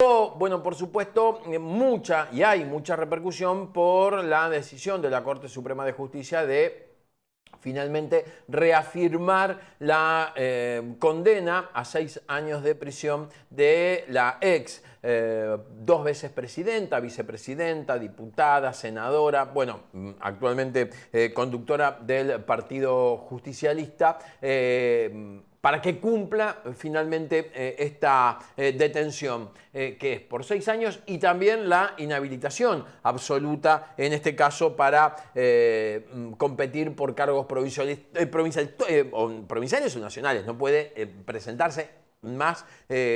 Bueno, por supuesto, hay mucha repercusión por la decisión de la Corte Suprema de Justicia de finalmente reafirmar la condena a 6 años de prisión de la ex 2 veces presidenta, vicepresidenta, diputada, senadora, bueno, actualmente conductora del Partido Justicialista, para que cumpla finalmente esta detención, que es por 6 años, y también la inhabilitación absoluta, en este caso para competir por cargos provinciales o nacionales. No puede presentarse más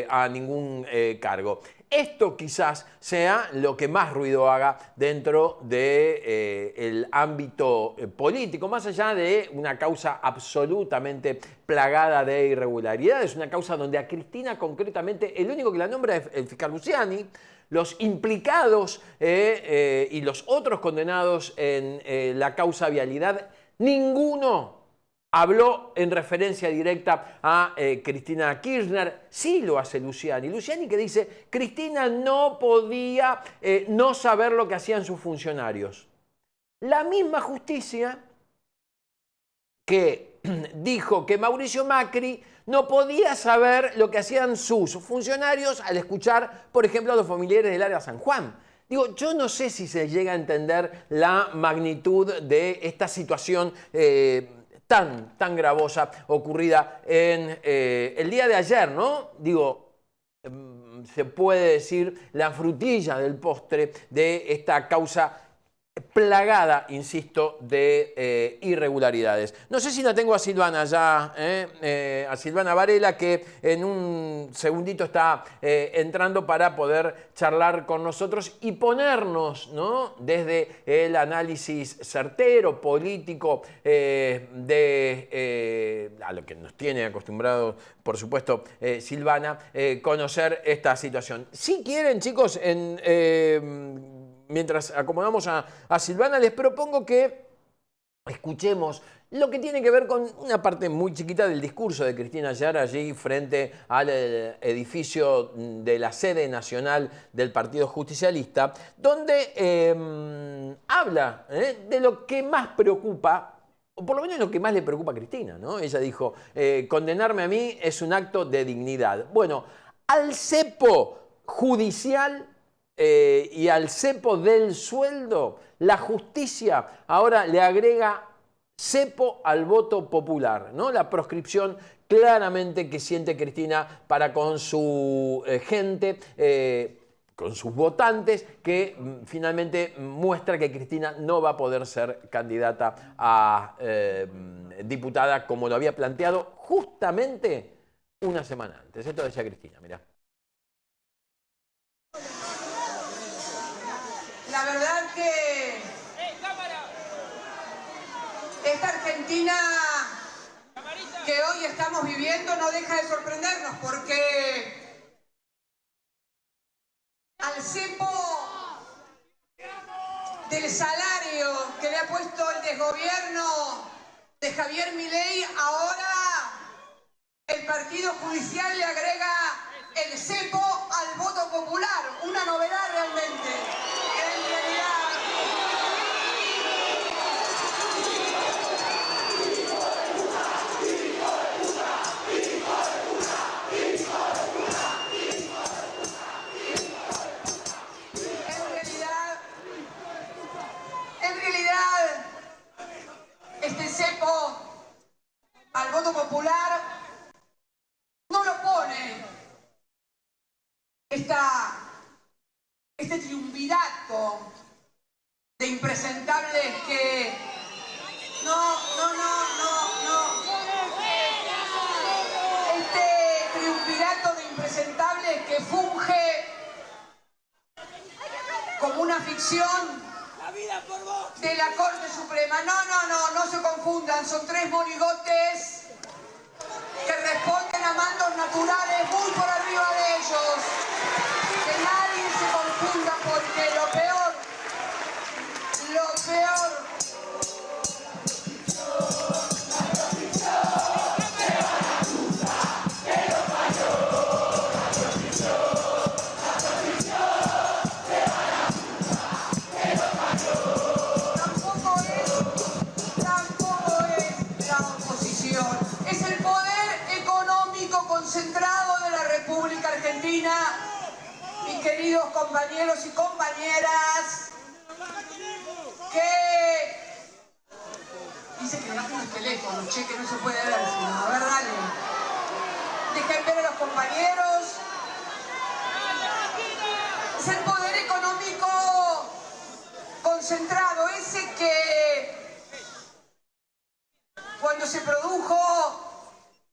a ningún cargo. Esto quizás sea lo que más ruido haga dentro del ámbito político, más allá de una causa absolutamente plagada de irregularidades, una causa donde a Cristina concretamente el único que la nombra es el fiscal Luciani. Los implicados y los otros condenados en la causa vialidad, ninguno habló en referencia directa a Cristina Kirchner. Sí lo hace Luciani. Luciani, que dice, Cristina no podía no saber lo que hacían sus funcionarios. La misma justicia que dijo que Mauricio Macri no podía saber lo que hacían sus funcionarios al escuchar, por ejemplo, a los familiares del área San Juan. Digo, yo no sé si se llega a entender la magnitud de esta situación tan gravosa ocurrida en el día de ayer, ¿no? Digo, se puede decir la frutilla del postre de esta causa plagada, insisto, de irregularidades. No sé si la tengo a Silvana ya, a Silvana Varela, que en un segundito está entrando para poder charlar con nosotros y ponernos, ¿no?, desde el análisis certero, político, a lo que nos tiene acostumbrados, por supuesto, Silvana, conocer esta situación. Si quieren, chicos, mientras acomodamos a Silvana, les propongo que escuchemos lo que tiene que ver con una parte muy chiquita del discurso de Cristina ayer allí frente al edificio de la sede nacional del Partido Justicialista, donde habla de lo que más preocupa, o por lo menos lo que más le preocupa a Cristina, ¿no? Ella dijo, condenarme a mí es un acto de dignidad. Bueno, al cepo judicial y al cepo del sueldo, la justicia ahora le agrega cepo al voto popular, ¿no? La proscripción claramente que siente Cristina para con su gente, con sus votantes, que finalmente muestra que Cristina no va a poder ser candidata a diputada como lo había planteado justamente una semana antes. Esto decía Cristina, mirá. La verdad que esta Argentina que hoy estamos viviendo no deja de sorprendernos, porque al cepo del salario que le ha puesto el desgobierno de Javier Milei, ahora el Partido Judicial le agrega el cepo al voto popular. Una novedad realmente. En realidad, este cepo al voto popular no lo pone este triunvirato de impresentables que no. Este triunvirato de impresentables que funge como una ficción de la Corte Suprema. No se confundan, son 3 monigotes que responden a mandos naturales muy por arriba de ellos. Que nadie se confunda, porque lo peor queridos compañeros y compañeras, que dice que bajen el teléfono, che, que no se puede ver, sino, a ver, dale. Dejen ver a los compañeros. Es el poder económico concentrado, ese que cuando se produjo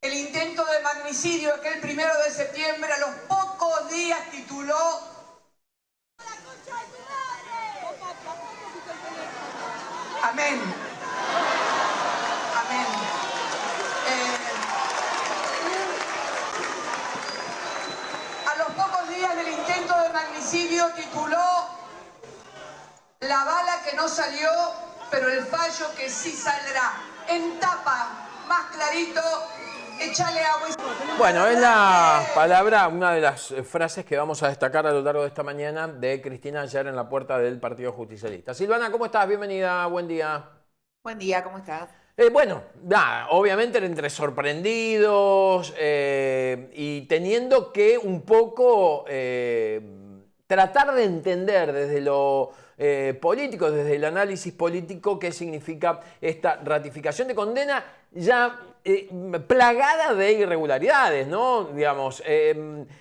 el intento de magnicidio aquel 1 de septiembre, a los pocos días tituló Amén. Amén. A los pocos días del intento de magnicidio tituló La bala que no salió, pero el fallo que sí saldrá. En tapa, más clarito, échale agua. Bueno, es la palabra, una de las frases que vamos a destacar a lo largo de esta mañana de Cristina ayer en la puerta del Partido Justicialista. Silvana, ¿cómo estás? Bienvenida, buen día. Buen día, ¿cómo estás? Bueno, obviamente entre sorprendidos y teniendo que un poco tratar de entender desde lo político, desde el análisis político, qué significa esta ratificación de condena ya plagada de irregularidades, ¿no? Digamos,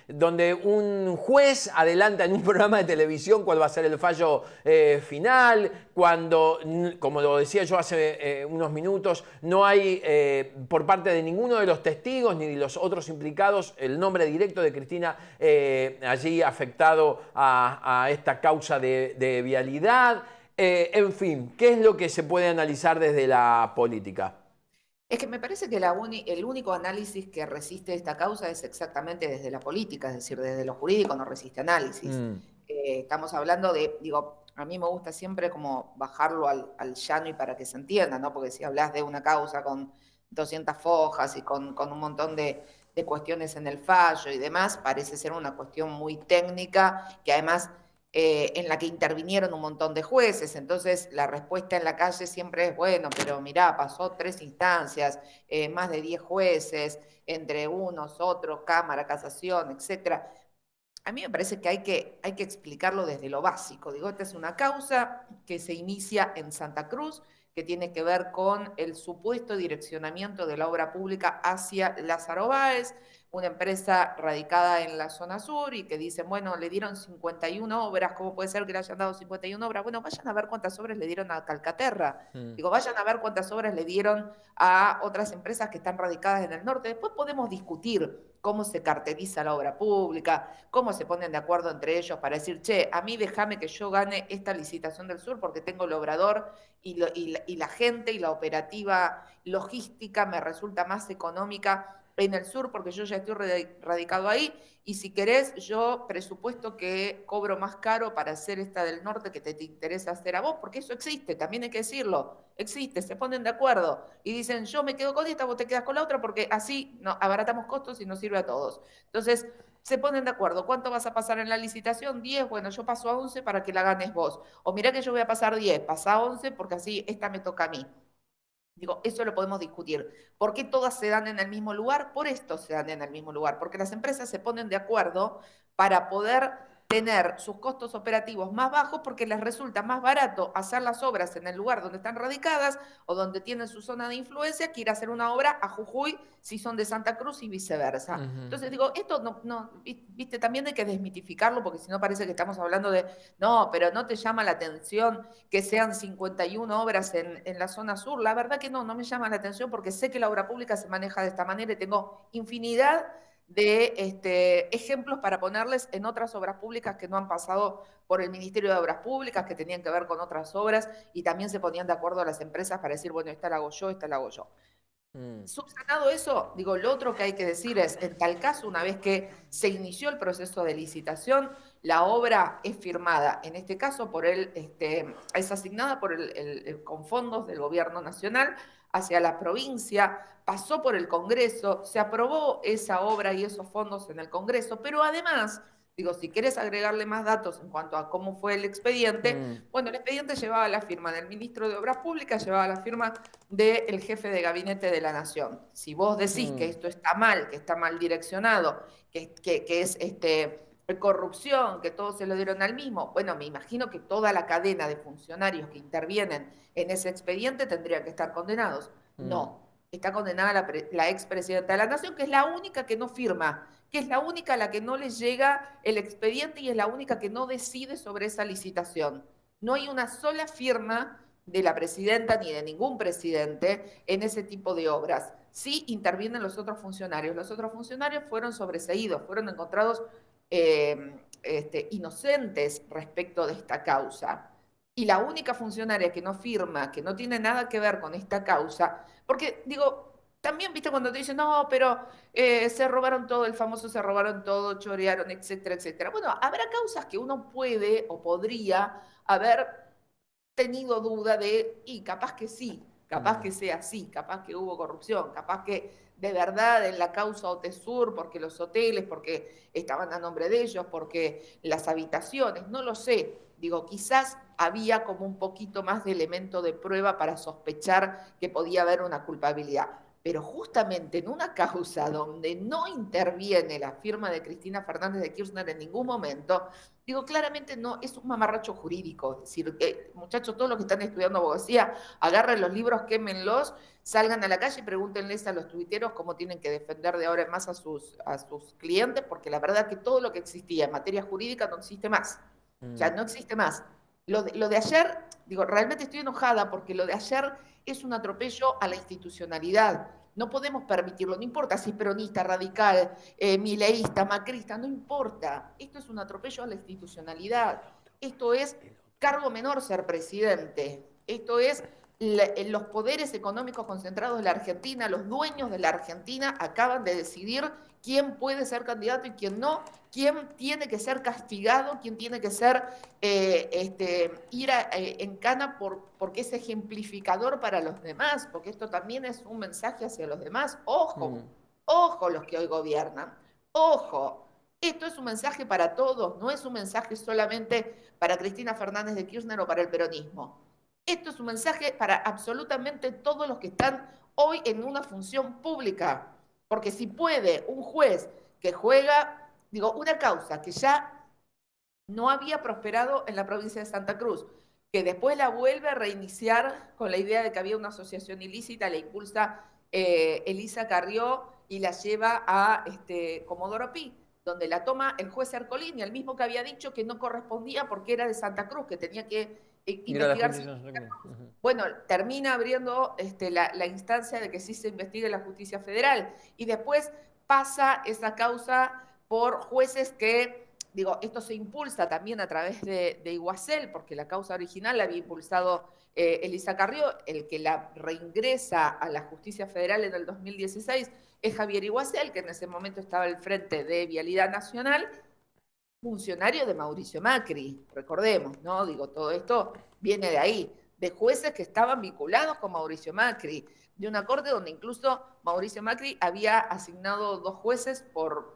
donde un juez adelanta en un programa de televisión cuál va a ser el fallo final, cuando, como lo decía yo hace unos minutos, no hay por parte de ninguno de los testigos ni de los otros implicados el nombre directo de Cristina allí afectado a esta causa de vialidad. En fin, ¿qué es lo que se puede analizar desde la política? Es que me parece que el único análisis que resiste esta causa es exactamente desde la política, es decir, desde lo jurídico no resiste análisis. Estamos hablando de, digo, a mí me gusta siempre como bajarlo al llano y para que se entienda, ¿no? Porque si hablas de una causa con 200 fojas y con un montón de cuestiones en el fallo y demás, parece ser una cuestión muy técnica que además en la que intervinieron un montón de jueces. Entonces la respuesta en la calle siempre es, bueno, pero mirá, pasó 3 instancias, más de 10 jueces, entre unos, otros, Cámara, Casación, etcétera. A mí me parece que hay que explicarlo desde lo básico. Digo, esta es una causa que se inicia en Santa Cruz, que tiene que ver con el supuesto direccionamiento de la obra pública hacia Lázaro Báez, una empresa radicada en la zona sur y que dicen, bueno, le dieron 51 obras, ¿cómo puede ser que le hayan dado 51 obras? Bueno, vayan a ver cuántas obras le dieron a Calcaterra. Digo, vayan a ver cuántas obras le dieron a otras empresas que están radicadas en el norte. Después podemos discutir cómo se carteliza la obra pública, cómo se ponen de acuerdo entre ellos para decir, che, a mí déjame que yo gane esta licitación del sur porque tengo el obrador y la gente y la operativa logística me resulta más económica en el sur porque yo ya estoy radicado ahí y si querés yo presupuesto que cobro más caro para hacer esta del norte que te interesa hacer a vos, porque eso existe, también hay que decirlo, existe, se ponen de acuerdo y dicen yo me quedo con esta, vos te quedas con la otra porque así no, abaratamos costos y nos sirve a todos. Entonces se ponen de acuerdo, ¿cuánto vas a pasar en la licitación? 10, bueno, yo paso a 11 para que la ganes vos, o mirá que yo voy a pasar 10, pasa a 11 porque así esta me toca a mí. Digo, eso lo podemos discutir. ¿Por qué todas se dan en el mismo lugar? Por esto se dan en el mismo lugar, porque las empresas se ponen de acuerdo para poder tener sus costos operativos más bajos porque les resulta más barato hacer las obras en el lugar donde están radicadas o donde tienen su zona de influencia que ir a hacer una obra a Jujuy si son de Santa Cruz y viceversa. Entonces digo, esto no, viste, también hay que desmitificarlo porque si no parece que estamos hablando de, no, pero no te llama la atención que sean 51 obras en la zona sur. La verdad que no me llama la atención porque sé que la obra pública se maneja de esta manera y tengo infinidad de ejemplos para ponerles en otras obras públicas que no han pasado por el Ministerio de Obras Públicas, que tenían que ver con otras obras, y también se ponían de acuerdo a las empresas para decir, bueno, esta la hago yo, esta la hago yo. Subsanado eso, digo, lo otro que hay que decir es, en tal caso, una vez que se inició el proceso de licitación, la obra es firmada, en este caso, es asignada con fondos del gobierno nacional hacia la provincia, pasó por el Congreso, se aprobó esa obra y esos fondos en el Congreso, pero además, digo, si querés agregarle más datos en cuanto a cómo fue el expediente, bueno, el expediente llevaba la firma del ministro de Obras Públicas, llevaba la firma del jefe de gabinete de la Nación. Si vos decís que esto está mal, que está mal direccionado, que es corrupción, que todos se lo dieron al mismo. Bueno, me imagino que toda la cadena de funcionarios que intervienen en ese expediente tendrían que estar condenados. No, está condenada la expresidenta de la Nación, que es la única que no firma, que es la única a la que no le llega el expediente y es la única que no decide sobre esa licitación. No hay una sola firma de la presidenta ni de ningún presidente en ese tipo de obras. Sí intervienen los otros funcionarios. Los otros funcionarios fueron sobreseídos, fueron encontrados inocentes respecto de esta causa. Y la única funcionaria que no firma, que no tiene nada que ver con esta causa, porque digo, también viste cuando te dicen, no, pero se robaron todo, el famoso se robaron todo, chorearon, etcétera, etcétera. Bueno, habrá causas que uno puede o podría haber tenido duda de, y capaz que sí, capaz que sea así, capaz que hubo corrupción, capaz que de verdad en la causa Otesur, porque los hoteles, porque estaban a nombre de ellos, porque las habitaciones, no lo sé. Digo, quizás había como un poquito más de elemento de prueba para sospechar que podía haber una culpabilidad. Pero justamente en una causa donde no interviene la firma de Cristina Fernández de Kirchner en ningún momento, digo, claramente no, es un mamarracho jurídico. Es decir, muchachos, todos los que están estudiando abogacía, agarren los libros, quémenlos, salgan a la calle y pregúntenles a los tuiteros cómo tienen que defender de ahora en más a sus clientes, porque la verdad que todo lo que existía en materia jurídica no existe más. O sea, no existe más. Lo de ayer, digo, realmente estoy enojada porque lo de ayer es un atropello a la institucionalidad. No podemos permitirlo, no importa si es peronista, radical, mileísta, macrista, no importa. Esto es un atropello a la institucionalidad. Esto es cargo menor ser presidente. Esto es los poderes económicos concentrados de la Argentina, los dueños de la Argentina acaban de decidir quién puede ser candidato y quién no, quién tiene que ser castigado, quién tiene que ser ir en cana porque es ejemplificador para los demás, porque esto también es un mensaje hacia los demás. Ojo, ojo los que hoy gobiernan, ojo. Esto es un mensaje para todos, no es un mensaje solamente para Cristina Fernández de Kirchner o para el peronismo. Esto es un mensaje para absolutamente todos los que están hoy en una función pública. Porque si puede un juez que juega, digo, una causa que ya no había prosperado en la provincia de Santa Cruz, que después la vuelve a reiniciar con la idea de que había una asociación ilícita, la impulsa Elisa Carrió y la lleva a Comodoro Pi, donde la toma el juez Ercolini, el mismo que había dicho que no correspondía porque era de Santa Cruz, que tenía que investigarse. Bueno, termina abriendo la instancia de que sí se investigue la justicia federal y después pasa esa causa por jueces que, digo, esto se impulsa también a través de Iguacel, porque la causa original la había impulsado Elisa Carrió, el que la reingresa a la justicia federal en el 2016 es Javier Iguacel, que en ese momento estaba al frente de Vialidad Nacional, funcionario de Mauricio Macri, recordemos, ¿no? Digo, todo esto viene de ahí, de jueces que estaban vinculados con Mauricio Macri, de una corte donde incluso Mauricio Macri había asignado 2 jueces por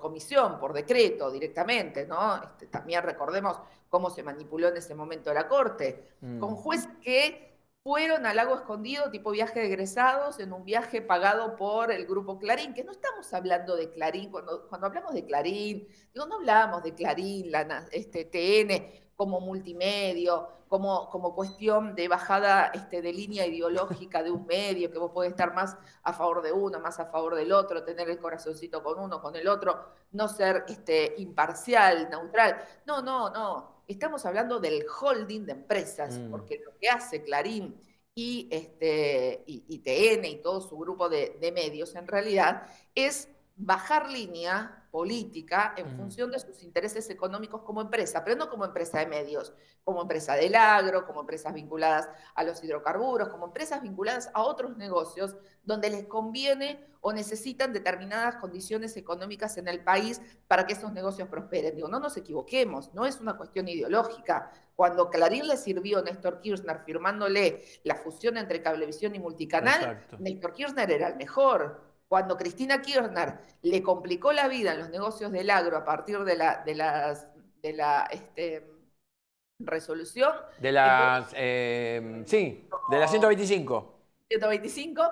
comisión, por decreto directamente, ¿no? También recordemos cómo se manipuló en ese momento la corte, con jueces que fueron al Lago Escondido, tipo viaje de egresados, en un viaje pagado por el grupo Clarín, que no estamos hablando de Clarín, cuando hablamos de Clarín, digo, no hablamos de Clarín, TN, como multimedio, como cuestión de bajada de línea ideológica de un medio, que vos podés estar más a favor de uno, más a favor del otro, tener el corazoncito con uno, con el otro, no ser imparcial, neutral. No, no, no. Estamos hablando del holding de empresas, porque lo que hace Clarín y TN y todo su grupo de medios en realidad es bajar línea política en función de sus intereses económicos como empresa, pero no como empresa de medios, como empresa del agro, como empresas vinculadas a los hidrocarburos, como empresas vinculadas a otros negocios donde les conviene o necesitan determinadas condiciones económicas en el país para que esos negocios prosperen. Digo, no nos equivoquemos, no es una cuestión ideológica. Cuando Clarín le sirvió a Néstor Kirchner firmándole la fusión entre Cablevisión y Multicanal, exacto, Néstor Kirchner era el mejor. Cuando Cristina Kirchner le complicó la vida en los negocios del agro a partir de la resolución. De las, sí, de la 125. 125,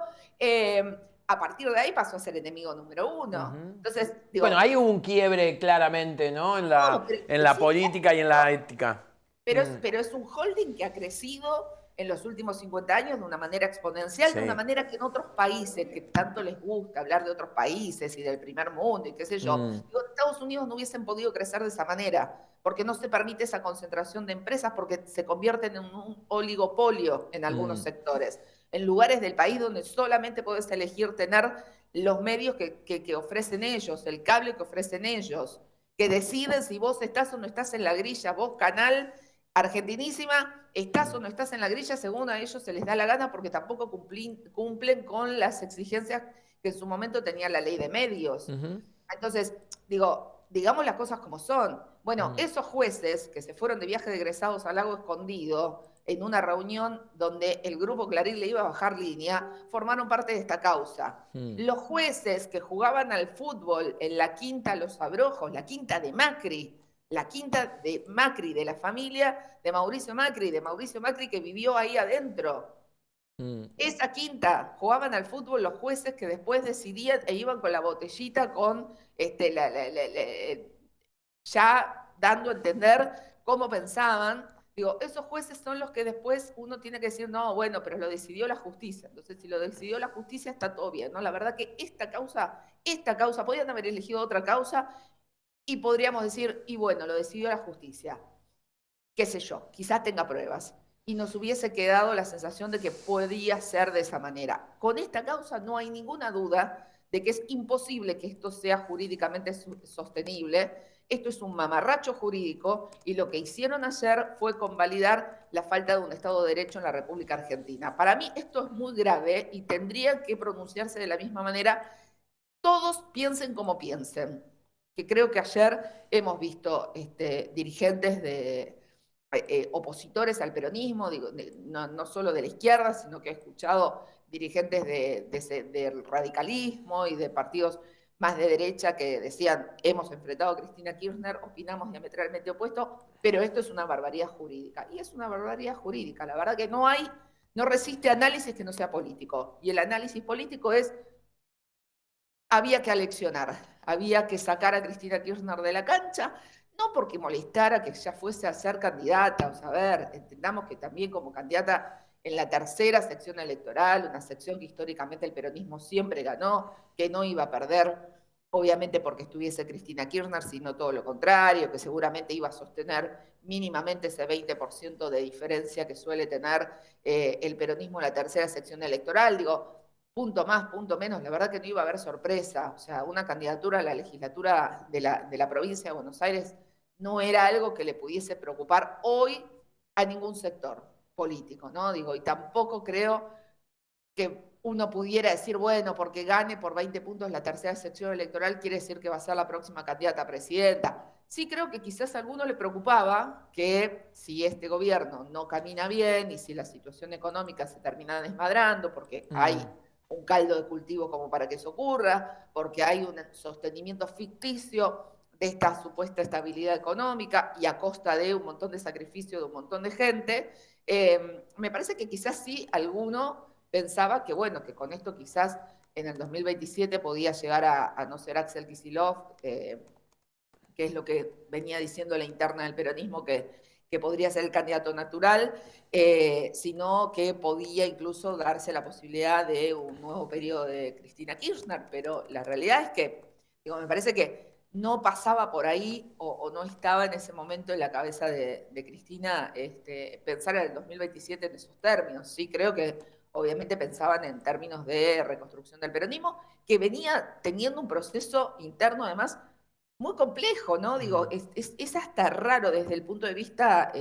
a partir de ahí pasó a ser enemigo número uno. Entonces, digo, bueno, hay un quiebre claramente, ¿no? En no, pero en la sí, política y en la ética. pero es un holding que ha crecido en los últimos 50 años de una manera exponencial, Sí. de una manera que en otros países, que tanto les gusta hablar de otros países y del primer mundo y qué sé yo, digo, en Estados Unidos no hubiesen podido crecer de esa manera, porque no se permite esa concentración de empresas, porque se convierten en un oligopolio en algunos sectores, en lugares del país donde solamente puedes elegir tener los medios que ofrecen ellos, el cable que ofrecen ellos, que deciden si vos estás o no estás en la grilla, vos canal Argentinísima, estás o no estás en la grilla según a ellos se les da la gana porque tampoco cumplen con las exigencias que en su momento tenía la ley de medios. Entonces, digo, digamos las cosas como son. Bueno, esos jueces que se fueron de viaje de egresados al Lago Escondido en una reunión donde el grupo Clarín le iba a bajar línea, formaron parte de esta causa. Los jueces que jugaban al fútbol en la quinta Los Abrojos, la quinta de Macri, la quinta de Macri, de la familia de Mauricio Macri que vivió ahí adentro. Esa quinta, jugaban al fútbol los jueces que después decidían e iban con la botellita con ya dando a entender cómo pensaban. Digo, esos jueces son los que después uno tiene que decir, no, bueno, pero lo decidió la justicia. Entonces, si lo decidió la justicia, está todo bien, ¿no? La verdad que esta causa, podían haber elegido otra causa y podríamos decir, y bueno, lo decidió la justicia. Qué sé yo, quizás tenga pruebas. Y nos hubiese quedado la sensación de que podía ser de esa manera. Con esta causa no hay ninguna duda de que es imposible que esto sea jurídicamente sostenible. Esto es un mamarracho jurídico y lo que hicieron ayer fue convalidar la falta de un Estado de Derecho en la República Argentina. Para mí esto es muy grave y tendrían que pronunciarse de la misma manera. Todos piensen como piensen. Que creo que ayer hemos visto dirigentes opositores al peronismo, digo, no solo de la izquierda, sino que he escuchado dirigentes del radicalismo y de partidos más de derecha que decían, hemos enfrentado a Cristina Kirchner, opinamos diametralmente opuesto, pero esto es una barbaridad jurídica. Y es una barbaridad jurídica. La verdad que no resiste análisis que no sea político. Y el análisis político es, había que aleccionar, había que sacar a Cristina Kirchner de la cancha, no porque molestara que ya fuese a ser candidata, o sea, a ver, entendamos que también como candidata en la tercera sección electoral, una sección que históricamente el peronismo siempre ganó, que no iba a perder, obviamente porque estuviese Cristina Kirchner, sino todo lo contrario, que seguramente iba a sostener mínimamente ese 20% de diferencia que suele tener el peronismo en la tercera sección electoral. Digo, punto más, punto menos, la verdad que no iba a haber sorpresa. O sea, una candidatura a la legislatura de la provincia de Buenos Aires no era algo que le pudiese preocupar hoy a ningún sector político, ¿no? Digo, y tampoco creo que uno pudiera decir, bueno, porque gane por 20 puntos la tercera sección electoral, quiere decir que va a ser la próxima candidata a presidenta. Sí creo que quizás a alguno le preocupaba que si este gobierno no camina bien y si la situación económica se termina desmadrando, porque hay un caldo de cultivo como para que eso ocurra, porque hay un sostenimiento ficticio de esta supuesta estabilidad económica y a costa de un montón de sacrificio de un montón de gente, me parece que quizás sí alguno pensaba que, bueno, que con esto quizás en el 2027 podía llegar a no ser Axel Kicillof, que es lo que venía diciendo la interna del peronismo, que podría ser el candidato natural, sino que podía incluso darse la posibilidad de un nuevo periodo de Cristina Kirchner, pero la realidad es que, digo, me parece que no pasaba por ahí o no estaba en ese momento en la cabeza de Cristina pensar en el 2027 en esos términos. Sí, creo que obviamente pensaban en términos de reconstrucción del peronismo, que venía teniendo un proceso interno además muy complejo, ¿no? Digo, es hasta raro desde el punto de vista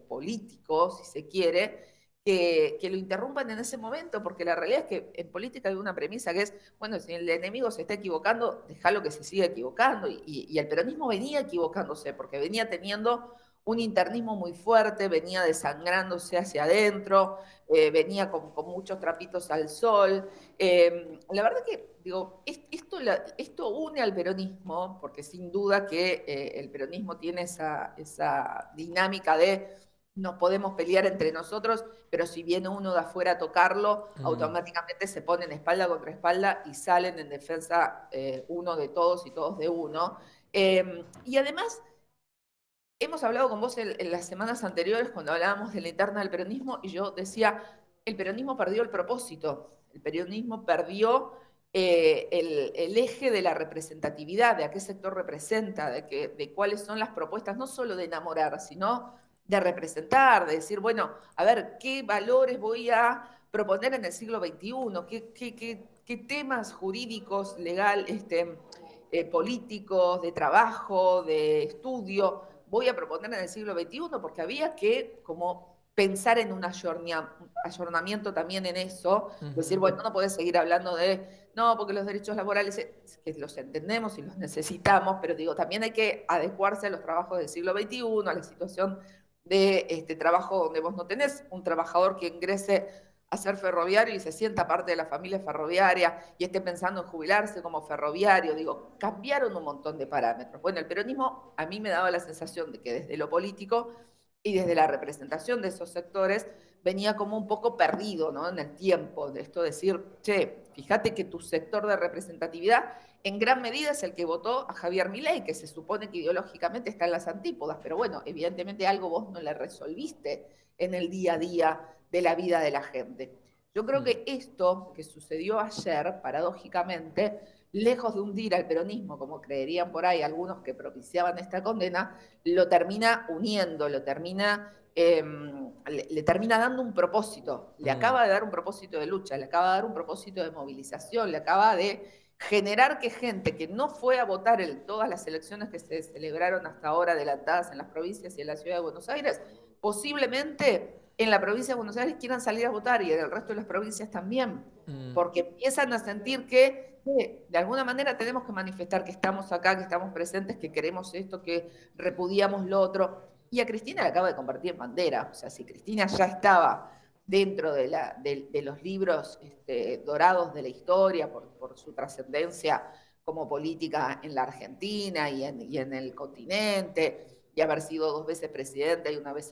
político, si se quiere, que lo interrumpan en ese momento, porque la realidad es que en política hay una premisa que es, bueno, si el enemigo se está equivocando, déjalo que se siga equivocando. Y el peronismo venía equivocándose, porque venía teniendo un internismo muy fuerte, venía desangrándose hacia adentro, venía con muchos trapitos al sol. La verdad que, digo, esto une al peronismo, porque sin duda que el peronismo tiene esa dinámica de nos podemos pelear entre nosotros, pero si viene uno de afuera a tocarlo, automáticamente se ponen espalda contra espalda y salen en defensa uno de todos y todos de uno. Y además, hemos hablado con vos en las semanas anteriores cuando hablábamos de la interna del peronismo y yo decía, el peronismo perdió el propósito, el peronismo perdió el eje de la representatividad, de a qué sector representa, de cuáles son las propuestas, no solo de enamorar, sino de representar, de decir, bueno, a ver, ¿qué valores voy a proponer en el siglo XXI? ¿Qué temas jurídicos, legal, políticos, de trabajo, de estudio voy a proponer en el siglo XXI? Porque había que como pensar en un ayornamiento también en eso, decir, bueno, no podés seguir hablando de, no, porque los derechos laborales, que los entendemos y los necesitamos, pero digo, también hay que adecuarse a los trabajos del siglo XXI, a la situación de trabajo donde vos no tenés un trabajador que ingrese a ser ferroviario y se sienta parte de la familia ferroviaria y esté pensando en jubilarse como ferroviario. Digo, cambiaron un montón de parámetros. Bueno, el peronismo a mí me daba la sensación de que desde lo político y desde la representación de esos sectores venía como un poco perdido, ¿no? En el tiempo, de esto decir, che, fíjate que tu sector de representatividad en gran medida es el que votó a Javier Milei, que se supone que ideológicamente está en las antípodas, pero bueno, evidentemente algo vos no le resolviste en el día a día de la vida de la gente. Yo creo que esto que sucedió ayer, paradójicamente, lejos de hundir al peronismo, como creerían por ahí algunos que propiciaban esta condena, lo termina uniendo, lo termina, le termina dando un propósito, le acaba de dar un propósito de lucha, le acaba de dar un propósito de movilización, le acaba de generar que gente que no fue a votar en todas las elecciones que se celebraron hasta ahora adelantadas en las provincias y en la ciudad de Buenos Aires, posiblemente en la provincia de Buenos Aires quieran salir a votar y en el resto de las provincias también, porque empiezan a sentir que de alguna manera tenemos que manifestar que estamos acá, que estamos presentes, que queremos esto, que repudiamos lo otro. Y a Cristina la acaba de convertir en bandera. O sea, si Cristina ya estaba dentro de los libros dorados de la historia por su trascendencia como política en la Argentina y en el continente, y haber sido 2 veces presidenta y una vez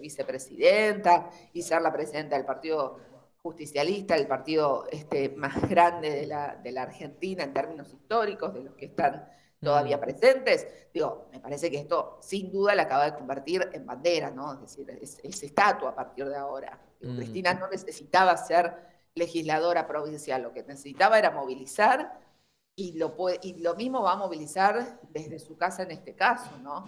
vicepresidenta, y ser la presidenta del Partido Justicialista, el partido más grande de la Argentina en términos históricos, de los que están todavía presentes. Digo, me parece que esto sin duda la acaba de convertir en bandera, ¿no? Es decir, es estatua a partir de ahora. Digo, Cristina no necesitaba ser legisladora provincial, lo que necesitaba era movilizar y lo mismo va a movilizar desde su casa en este caso, ¿no?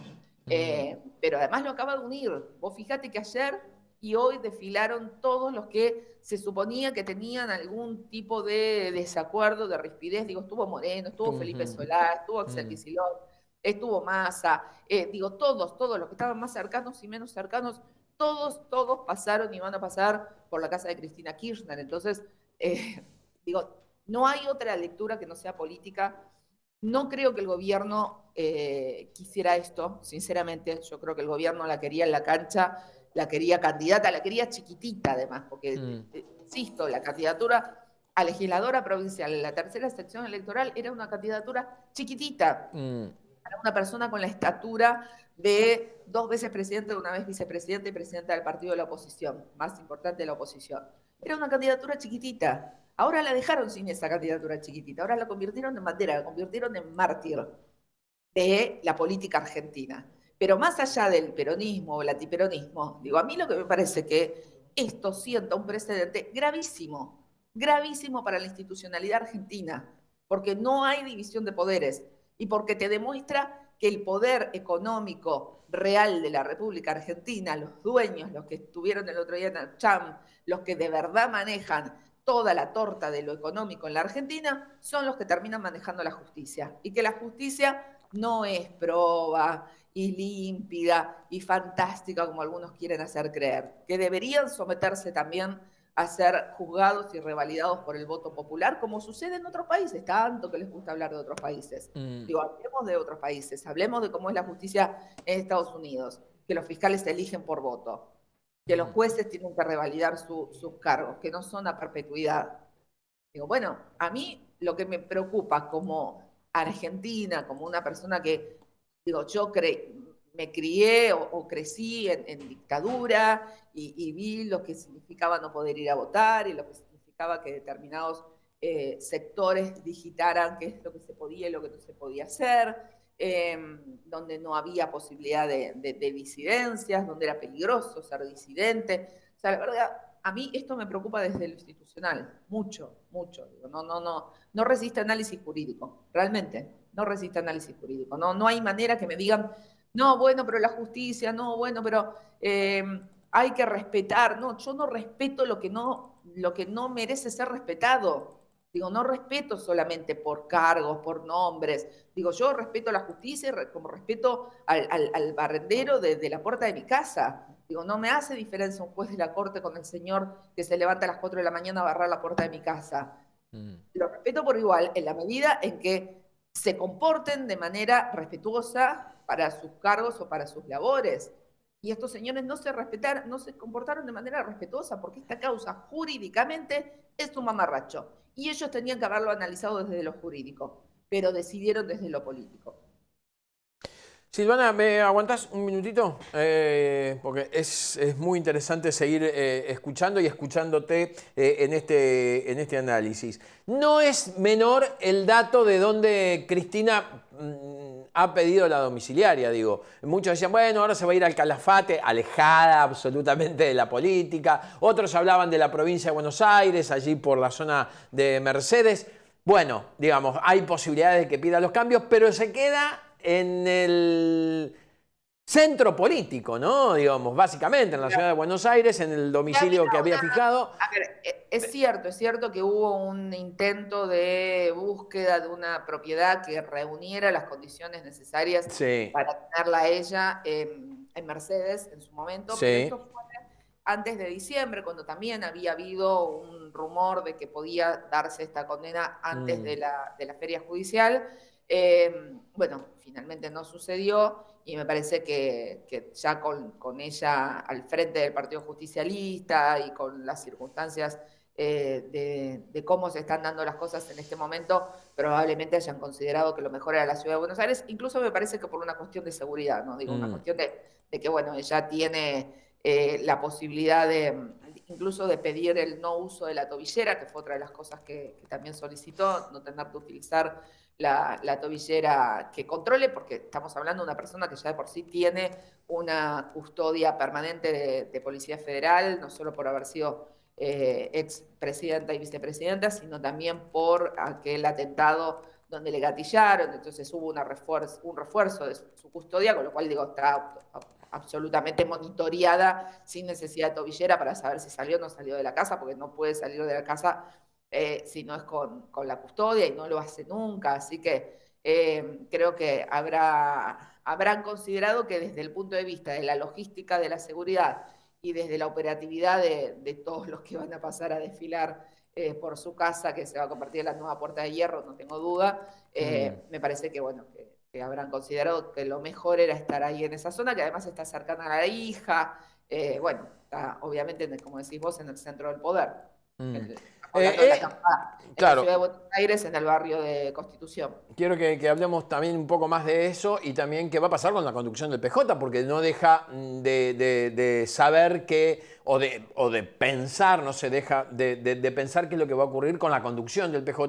Pero además lo acaba de unir. Vos fíjate que ayer y hoy desfilaron todos los que se suponía que tenían algún tipo de desacuerdo, de rispidez. Digo, estuvo Moreno, estuvo Felipe Solá, estuvo Axel Kicillof, estuvo Massa, digo, todos los que estaban más cercanos y menos cercanos, todos pasaron y van a pasar por la casa de Cristina Kirchner. Entonces, digo, no hay otra lectura que no sea política. No creo que el gobierno quisiera esto, sinceramente. Yo creo que el gobierno la quería en la cancha, la quería candidata, la quería chiquitita además, porque, insisto, la candidatura a legisladora provincial en la tercera sección electoral era una candidatura chiquitita para una persona con la estatura de 2 veces presidente, una vez vicepresidente y presidenta del partido de la oposición, más importante de la oposición. Era una candidatura chiquitita. Ahora la dejaron sin esa candidatura chiquitita, ahora la convirtieron en bandera, la convirtieron en mártir de la política argentina. Pero más allá del peronismo o el antiperonismo, digo, a mí lo que me parece que esto sienta un precedente gravísimo, gravísimo para la institucionalidad argentina, porque no hay división de poderes y porque te demuestra que el poder económico real de la República Argentina, los dueños, los que estuvieron el otro día en el CHAM, los que de verdad manejan toda la torta de lo económico en la Argentina, son los que terminan manejando la justicia. Y que la justicia no es proba y límpida y fantástica como algunos quieren hacer creer, que deberían someterse también a ser juzgados y revalidados por el voto popular, como sucede en otros países, tanto que les gusta hablar de otros países. Digo, hablemos de otros países, hablemos de cómo es la justicia en Estados Unidos, que los fiscales se eligen por voto, que los jueces tienen que revalidar sus cargos, que no son a perpetuidad. Digo, bueno, a mí lo que me preocupa como argentina, como una persona que, digo, yo me crié o crecí en dictadura y vi lo que significaba no poder ir a votar y lo que significaba que determinados sectores digitaran qué es lo que se podía y lo que no se podía hacer, donde no había posibilidad de disidencias, donde era peligroso ser disidente. O sea, la verdad, a mí esto me preocupa desde lo institucional, mucho, mucho. Digo, no resiste análisis jurídico, realmente, no resiste análisis jurídico. No hay manera que me digan, no, bueno, pero la justicia, no, bueno, pero hay que respetar. No, yo no respeto lo que no merece ser respetado. Digo, no respeto solamente por cargos, por nombres. Digo, yo respeto la justicia como respeto al barrendero de la puerta de mi casa. Digo, no me hace diferencia un juez de la corte con el señor que se levanta a las 4 de la mañana a barrar la puerta de mi casa. Lo respeto por igual en la medida en que se comporten de manera respetuosa para sus cargos o para sus labores. Y estos señores no se comportaron de manera respetuosa porque esta causa jurídicamente es un mamarracho. Y ellos tenían que haberlo analizado desde lo jurídico, pero decidieron desde lo político. Silvana, ¿me aguantás un minutito? Porque es muy interesante seguir escuchando y escuchándote en este análisis. No es menor el dato de donde Cristina ha pedido la domiciliaria, digo. Muchos decían, bueno, ahora se va a ir al Calafate, alejada absolutamente de la política. Otros hablaban de la provincia de Buenos Aires, allí por la zona de Mercedes. Bueno, digamos, hay posibilidades de que pida los cambios, pero se queda en el centro político, ¿no? Digamos, básicamente en la ciudad de Buenos Aires, en el domicilio que había fijado. A ver, es cierto que hubo un intento de búsqueda de una propiedad que reuniera las condiciones necesarias para tenerla a ella en Mercedes en su momento, pero esto fue antes de diciembre, cuando también había habido un rumor de que podía darse esta condena antes de la feria judicial. Bueno, finalmente no sucedió y me parece que ya con ella al frente del Partido Justicialista y con las circunstancias de cómo se están dando las cosas en este momento, probablemente hayan considerado que lo mejor era la Ciudad de Buenos Aires, incluso me parece que por una cuestión de seguridad, ¿no? Digo, una cuestión de que, bueno, ella tiene la posibilidad incluso de pedir el no uso de la tobillera, que fue otra de las cosas que también solicitó, no tener que utilizar la tobillera que controle, porque estamos hablando de una persona que ya de por sí tiene una custodia permanente de Policía Federal, no solo por haber sido ex presidenta y vicepresidenta, sino también por aquel atentado donde le gatillaron, entonces hubo un refuerzo de su custodia, con lo cual digo, está absolutamente monitoreada sin necesidad de tobillera para saber si salió o no salió de la casa, porque no puede salir de la casa si no es con la custodia y no lo hace nunca. Así que creo que habrán considerado que desde el punto de vista de la logística de la seguridad y desde la operatividad de todos los que van a pasar a desfilar por su casa, que se va a convertir en la nueva Puerta de Hierro, no tengo duda, me parece que, bueno, que habrán considerado que lo mejor era estar ahí en esa zona, que además está cercana a la hija, bueno, está obviamente, como decís vos, en el centro del poder. Hablando de la campaña, en la ciudad de Buenos Aires, en el barrio de Constitución. Quiero que hablemos también un poco más de eso y también qué va a pasar con la conducción del PJ, porque no deja de saber que, o de pensar, no se deja de pensar qué es lo que va a ocurrir con la conducción del PJ